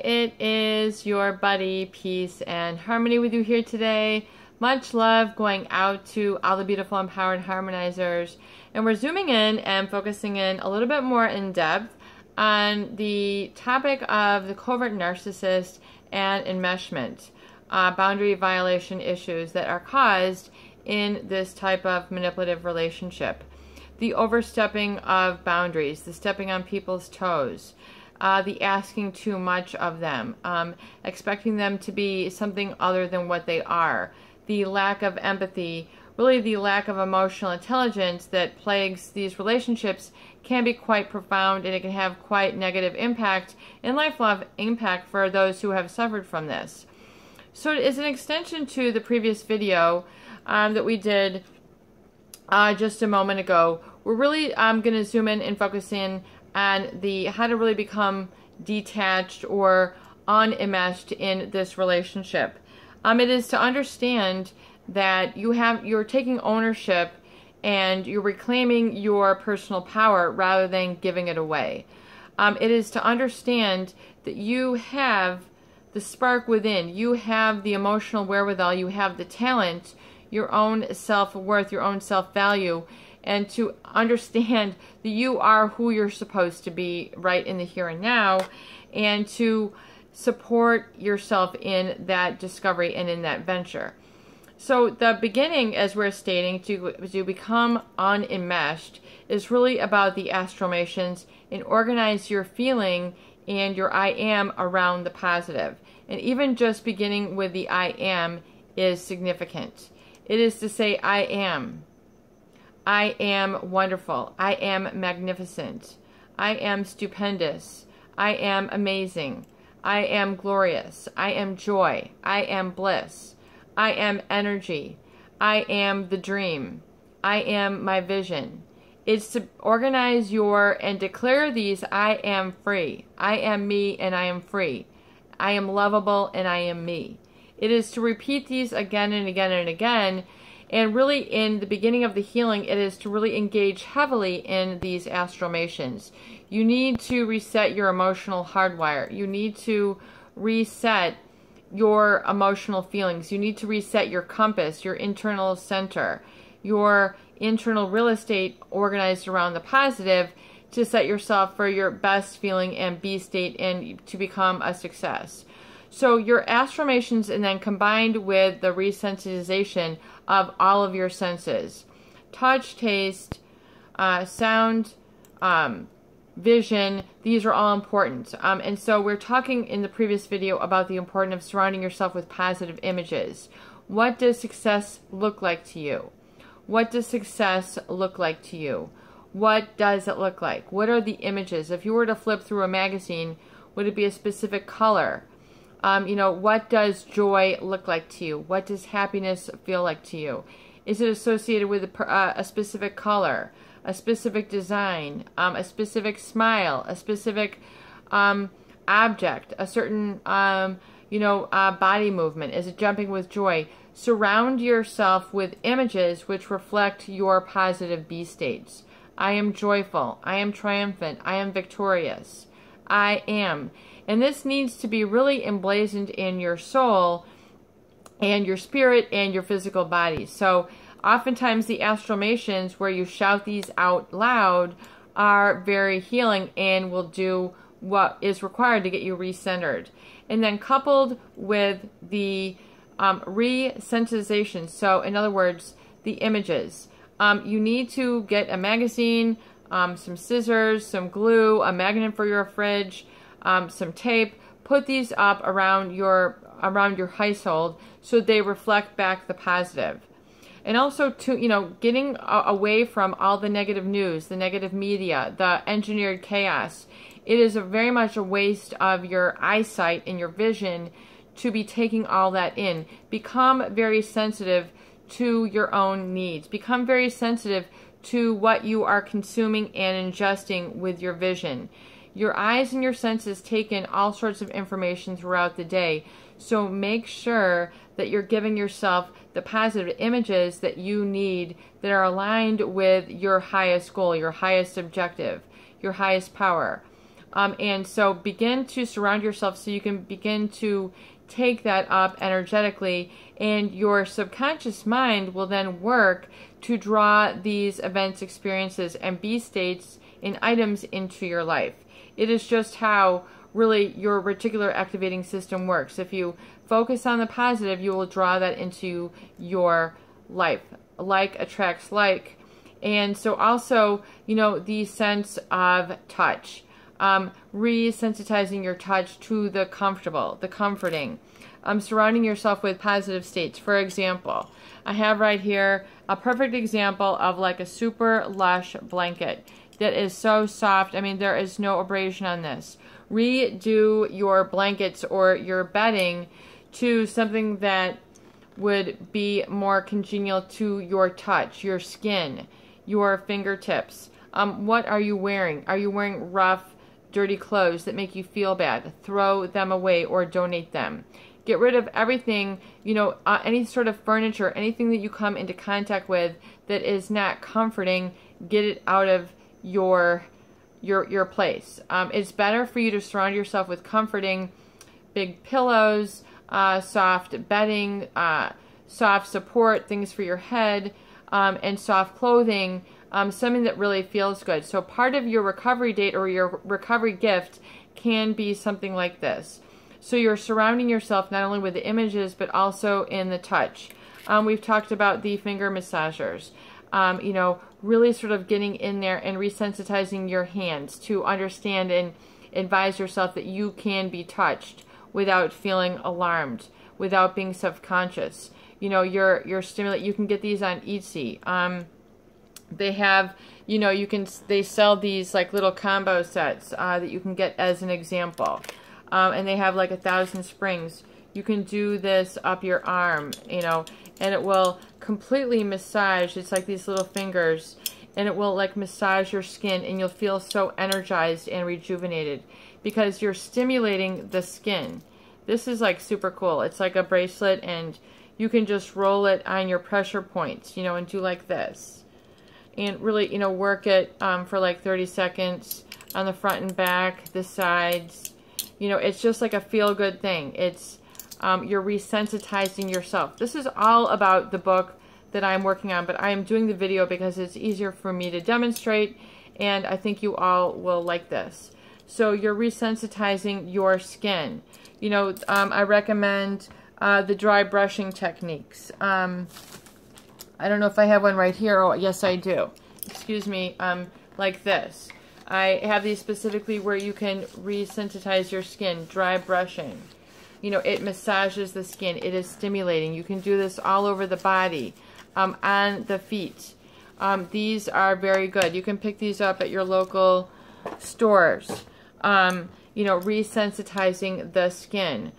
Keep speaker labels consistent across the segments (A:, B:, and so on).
A: it is your buddy, Peace and Harmony with you here today. Much love going out to all the beautiful empowered harmonizers. And we're zooming in and focusing in a little bit more in depth on the topic of the covert narcissist and enmeshment, boundary violation issues that are caused in this type of manipulative relationship. The overstepping of boundaries, the stepping on people's toes, the asking too much of them, expecting them to be something other than what they are, the lack of empathy, really the lack of emotional intelligence that plagues these relationships can be quite profound, and it can have quite negative impact and lifelong impact for those who have suffered from this. So as an extension to the previous video that we did just a moment ago, we're really going to zoom in and focus in on the how to really become detached or unenmeshed in this relationship. It is to understand that you're taking ownership and you're reclaiming your personal power rather than giving it away. It is to understand that you have the spark within, you have the emotional wherewithal, you have the talent, your own self-worth, your own self-value, and to understand that you are who you're supposed to be right in the here and now, and to support yourself in that discovery and in that venture. So the beginning, as we're stating, to become unenmeshed is really about the affirmations and organize your feeling and your I am around the positive. And even just beginning with the I am is significant. It is to say I am. I am wonderful. I am magnificent. I am stupendous. I am amazing. I am glorious. I am joy. I am bliss. I am energy. I am the dream. I am my vision. It's to organize and declare these I am free. I am me and I am free. I am lovable and I am me. It is to repeat these again and again and again. And really, in the beginning of the healing, it is to really engage heavily in these affirmations. You need to reset your emotional hardwire. You need to reset your emotional feelings. You need to reset your compass, your internal center, your internal real estate organized around the positive to set yourself for your best feeling and be state and to become a success. So your affirmations, and then combined with the resensitization of all of your senses, touch, taste, sound, vision, these are all important. And so we're talking in the previous video about the importance of surrounding yourself with positive images. What does success look like to you? What does success look like to you? What does it look like? What are the images? If you were to flip through a magazine, would it be a specific color? What does joy look like to you? What does happiness feel like to you? Is it associated with a specific color, a specific design, a specific smile, a specific object, a certain, body movement? Is it jumping with joy? Surround yourself with images which reflect your positive B states. I am joyful. I am triumphant. I am victorious. I am. And this needs to be really emblazoned in your soul and your spirit and your physical body. So oftentimes the affirmations where you shout these out loud are very healing and will do what is required to get you recentered. And then coupled with the resensitization, so in other words, the images. You need to get a magazine, some scissors, some glue, a magnet for your fridge, some tape. Put these up around your household so they reflect back the positive. And also to getting away from all the negative news, the negative media, the engineered chaos. It is very much a waste of your eyesight and your vision to be taking all that in. Become very sensitive to your own needs. Become very sensitive to what you are consuming and ingesting with your vision. Your eyes and your senses take in all sorts of information throughout the day. So make sure that you're giving yourself the positive images that you need that are aligned with your highest goal, your highest objective, your highest power. And so begin to surround yourself so you can begin to take that up energetically, and your subconscious mind will then work to draw these events, experiences, and be states and items into your life. It is just how really your reticular activating system works. If you focus on the positive, you will draw that into your life. Like attracts like. And so also, you know, the sense of touch. Resensitizing your touch to the comfortable, the comforting. Surrounding yourself with positive states. For example, I have right here a perfect example of like a super lush blanket that is so soft. I mean, there is no abrasion on this. Redo your blankets or your bedding to something that would be more congenial to your touch, your skin, your fingertips. What are you wearing? Are you wearing rough, dirty clothes that make you feel bad? Throw them away or donate them. Get rid of everything, you know, any sort of furniture, anything that you come into contact with that is not comforting. Get it out of your place. It's better for you to surround yourself with comforting big pillows, soft bedding, soft support, things for your head, and soft clothing, something that really feels good. So part of your recovery date or your recovery gift can be something like this. So you're surrounding yourself not only with the images, but also in the touch. We've talked about the finger massagers. You know, really sort of getting in there and resensitizing your hands to understand and advise yourself that you can be touched without feeling alarmed, without being self-conscious. You know, your stimulant, you can get these on Etsy. They have, you know, they sell these like little combo sets that you can get as an example. And they have like 1,000 springs. You can do this up your arm, you know, and it will completely massage. It's like these little fingers, and it will like massage your skin, and you'll feel so energized and rejuvenated because you're stimulating the skin. This is like super cool. It's like a bracelet, and you can just roll it on your pressure points, you know, and do like this. And really, you know, work it for like 30 seconds on the front and back, the sides. You know, it's just like a feel-good thing. It's you're resensitizing yourself. This is all about the book that I'm working on, but I am doing the video because it's easier for me to demonstrate, and I think you all will like this. So you're resensitizing your skin. You know, I recommend the dry brushing techniques. I don't know if I have one right here. Oh, yes, I do. Excuse me, like this. I have these specifically where you can resensitize your skin, dry brushing. You know, it massages the skin. It is stimulating. You can do this all over the body, on the feet. These are very good. You can pick these up at your local stores. You know, resensitizing the skin.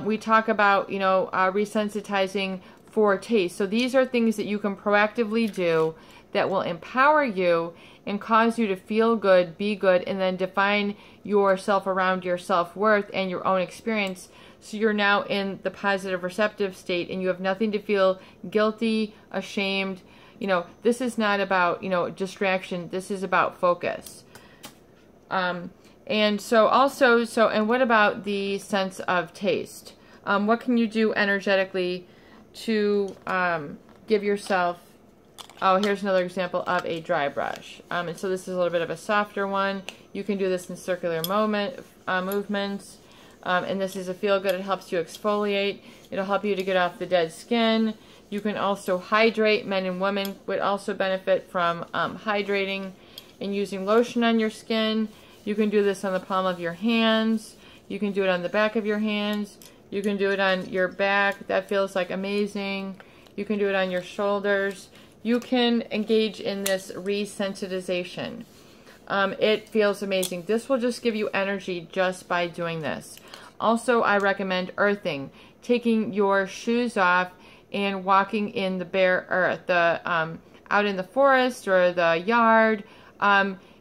A: We talk about, you know, resensitizing for taste. So these are things that you can proactively do that will empower you and cause you to feel good, be good, and then define yourself around your self-worth and your own experience. So you're now in the positive receptive state, and you have nothing to feel guilty, ashamed. You know, this is not about, you know, distraction. This is about focus. And so also, and what about the sense of taste? What can you do energetically to give yourself... Oh, here's another example of a dry brush. And so this is a little bit of a softer one. You can do this in circular movements. And this is a feel-good. It helps you exfoliate. It'll help you to get off the dead skin. You can also hydrate. Men and women would also benefit from hydrating and using lotion on your skin. You can do this on the palm of your hands. You can do it on the back of your hands. You can do it on your back. That feels like amazing. You can do it on your shoulders. You can engage in this resensitization. It feels amazing. This will just give you energy just by doing this. Also, I recommend earthing. Taking your shoes off and walking in the bare earth. Out in the forest or the yard,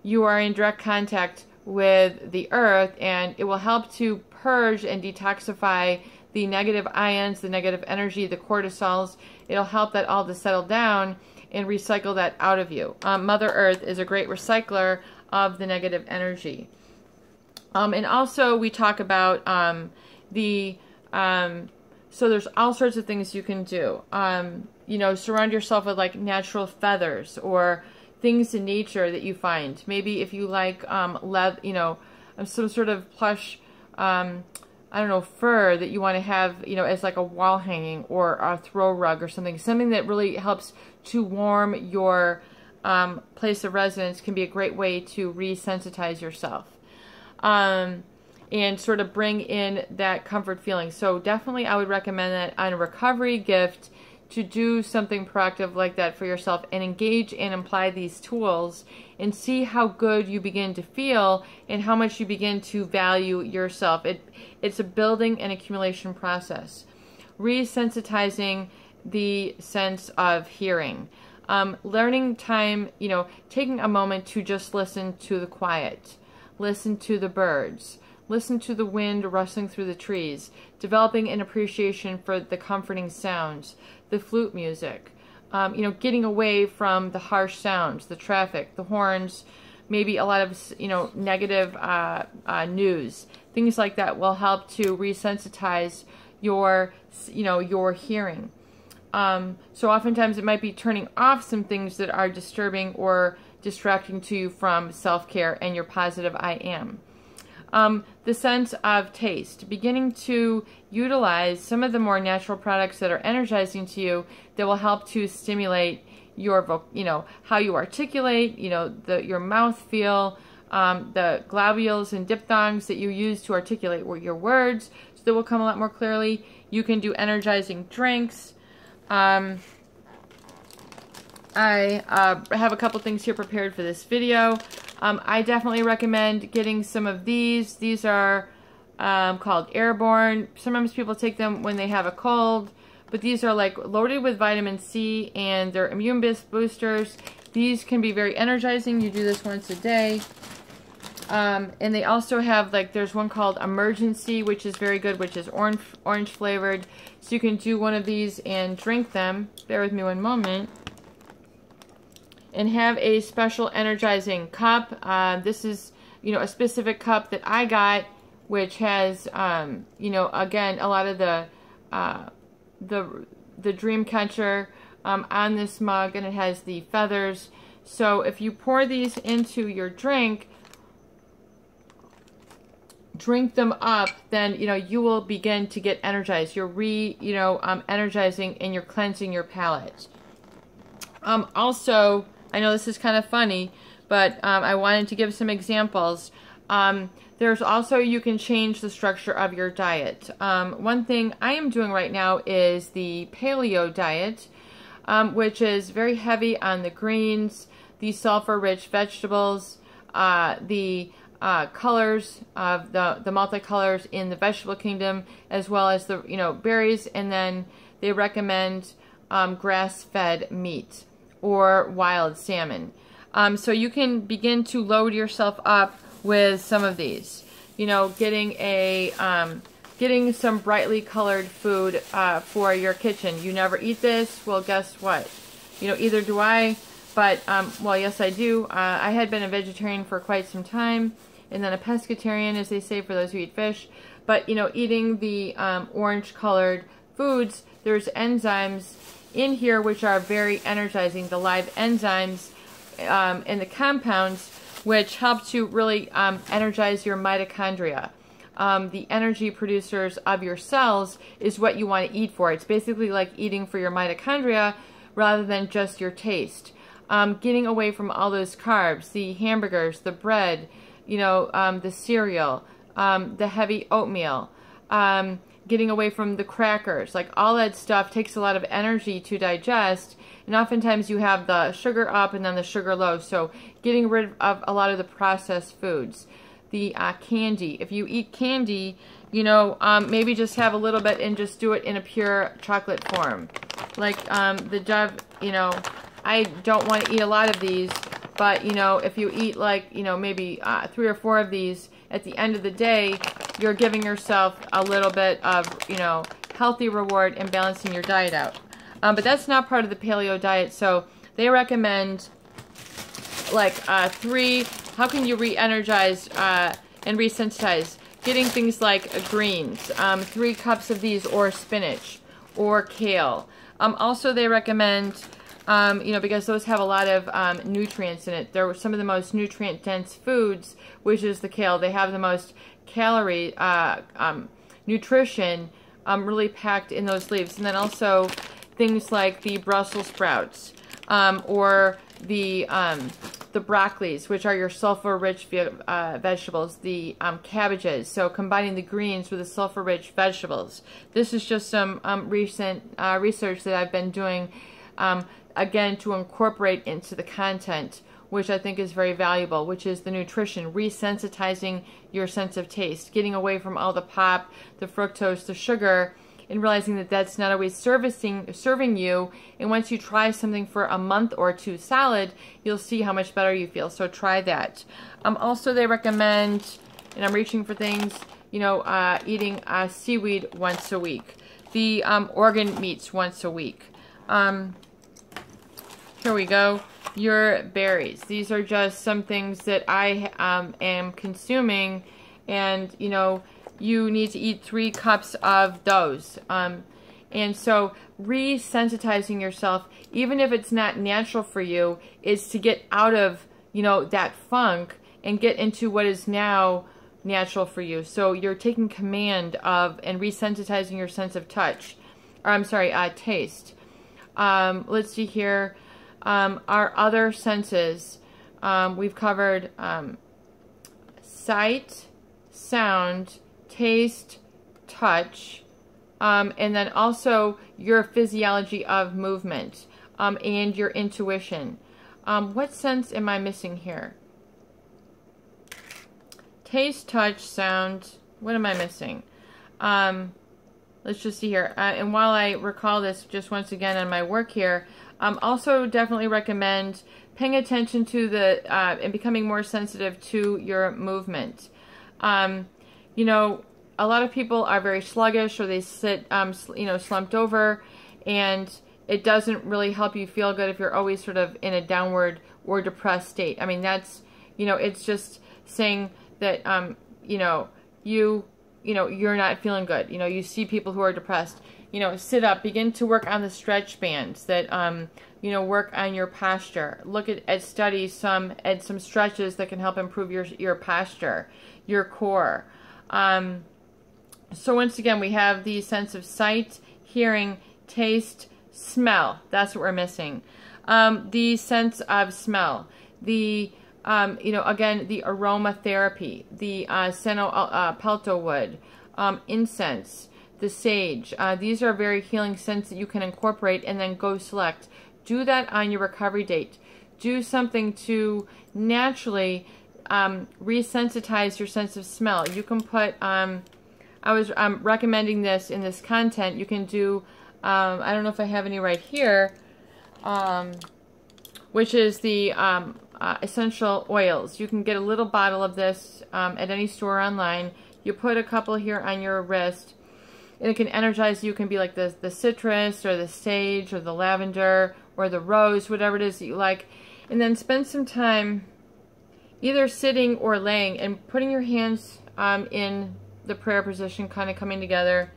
A: you are in direct contact with the earth, and it will help to purge and detoxify the negative ions, the negative energy, the cortisols. It'll help that all to settle down and recycle that out of you. Mother Earth is a great recycler of the negative energy. And also we talk about so there's all sorts of things you can do. You know, surround yourself with like natural feathers or things in nature that you find. Maybe if you like leather, you know, some sort of plush, I don't know, fur that you want to have, you know, as like a wall hanging or a throw rug or something. Something that really helps to warm your place of residence can be a great way to resensitize yourself. And sort of bring in that comfort feeling. So definitely I would recommend that on a recovery gift to do something proactive like that for yourself and engage and apply these tools and see how good you begin to feel and how much you begin to value yourself. It's a building and accumulation process. Resensitizing the sense of hearing. Learning time, you know, taking a moment to just listen to the quiet. Listen to the birds. Listen to the wind rustling through the trees, developing an appreciation for the comforting sounds, the flute music, you know, getting away from the harsh sounds, the traffic, the horns, maybe a lot of, you know, negative news. Things like that will help to resensitize your, you know, your hearing. So oftentimes it might be turning off some things that are disturbing or distracting to you from self-care and your positive I am. The sense of taste, beginning to utilize some of the more natural products that are energizing to you that will help to stimulate your, you know, how you articulate, you know, your mouth feel, the globules and diphthongs that you use to articulate your words, so they will come a lot more clearly. You can do energizing drinks. I have a couple things here prepared for this video. I definitely recommend getting some of these. These are called Airborne. Sometimes people take them when they have a cold, but these are like loaded with vitamin C and they're immune boosters. These can be very energizing. You do this once a day. And they also have, like, there's one called Emergency, which is very good, which is orange flavored. So you can do one of these and drink them. Bear with me one moment. And have a special energizing cup. This is, you know, a specific cup that I got, which has, you know, again, a lot of the dream catcher on this mug, and it has the feathers. So if you pour these into your drink, drink them up, then, you know, you will begin to get energized. You're energizing and you're cleansing your palate. Also, I know this is kind of funny, but I wanted to give some examples. There's also, you can change the structure of your diet. One thing I am doing right now is the paleo diet, which is very heavy on the greens, the sulfur-rich vegetables, the colors of the multicolors in the vegetable kingdom, as well as the, you know, berries, and then they recommend grass-fed meat or wild salmon. So you can begin to load yourself up with some of these. You know, getting some brightly colored food for your kitchen. You never eat this? Well, guess what? You know, either do I, but, well, yes, I do. I had been a vegetarian for quite some time, and then a pescatarian, as they say, for those who eat fish. But, you know, eating the orange-colored foods, there's enzymes in here which are very energizing, the live enzymes and the compounds which help to really energize your mitochondria. The energy producers of your cells is what you want to eat for. It's basically like eating for your mitochondria rather than just your taste. Getting away from all those carbs, the hamburgers, the bread, you know, the cereal, the heavy oatmeal, getting away from the crackers, like all that stuff takes a lot of energy to digest, and oftentimes you have the sugar up and then the sugar low, so getting rid of a lot of the processed foods. The candy, if you eat candy, you know, maybe just have a little bit and just do it in a pure chocolate form. Like the Dove, you know, I don't want to eat a lot of these, but, you know, if you eat like, you know, maybe 3 or 4 of these, at the end of the day, you're giving yourself a little bit of, you know, healthy reward and balancing your diet out. But that's not part of the paleo diet, so they recommend like 3, how can you re-energize and resensitize. Getting things like greens, 3 cups of these, or spinach, or kale. Also, they recommend, you know, because those have a lot of nutrients in it. They're some of the most nutrient-dense foods, which is the kale. They have the most calorie, nutrition really packed in those leaves. And then also things like the Brussels sprouts, or the broccolis, which are your sulfur-rich vegetables, the cabbages. So combining the greens with the sulfur-rich vegetables. This is just some recent research that I've been doing, again, to incorporate into the content, which I think is very valuable, which is the nutrition, resensitizing your sense of taste, getting away from all the pop, the fructose, the sugar, and realizing that that's not always serving you. And once you try something for a month or 2 solid, you'll see how much better you feel. So try that. Also, they recommend, and I'm reaching for things, you know, eating seaweed once a week. The organ meats once a week. Here we go. Your berries. These are just some things that I am consuming, and, you know, you need to eat 3 cups of those. And so resensitizing yourself, even if it's not natural for you, is to get out of, you know, that funk and get into what is now natural for you. So you're taking command of and resensitizing your sense of touch. Or, I'm sorry, taste. Let's see here. Our other senses, we've covered sight, sound, taste, touch, and then also your physiology of movement, and your intuition. What sense am I missing here? Taste, touch, sound. What am I missing? Let's just see here. And while I recall this just once again on my work here, also definitely recommend paying attention to the, and becoming more sensitive to your movement. You know, a lot of people are very sluggish, or they sit, you know, slumped over, and it doesn't really help you feel good if you're always sort of in a downward or depressed state. I mean, that's, you know, it's just saying that, you know, you're not feeling good. You know, you see people who are depressed, you know, sit up, begin to work on the stretch bands that, you know, work on your posture. Look at studies, some stretches that can help improve your posture, your core. So once again, we have the sense of sight, hearing, taste, smell. That's what we're missing. The sense of smell. The, you know, again, the aromatherapy, the pelto wood, incense, the sage. These are very healing scents that you can incorporate and then go select. Do that on your recovery date. Do something to naturally resensitize your sense of smell. You can put, I was recommending this in this content. You can do, I don't know if I have any right here, which is the essential oils. You can get a little bottle of this at any store online. You put a couple here on your wrist, and it can energize you. It can be like the citrus, or the sage, or the lavender, or the rose, whatever it is that you like. And then spend some time either sitting or laying and putting your hands in the prayer position, kind of coming together,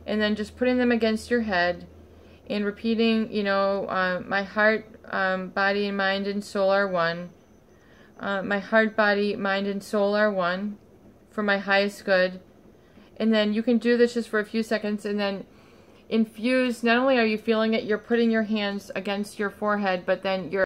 A: and then just putting them against your head and repeating, you know, my heart, body, and mind and soul are one. My heart, body, mind, and soul are one for my highest good. And then you can do this just for a few seconds, and then infuse. Not only are you feeling it, you're putting your hands against your forehead, but then you're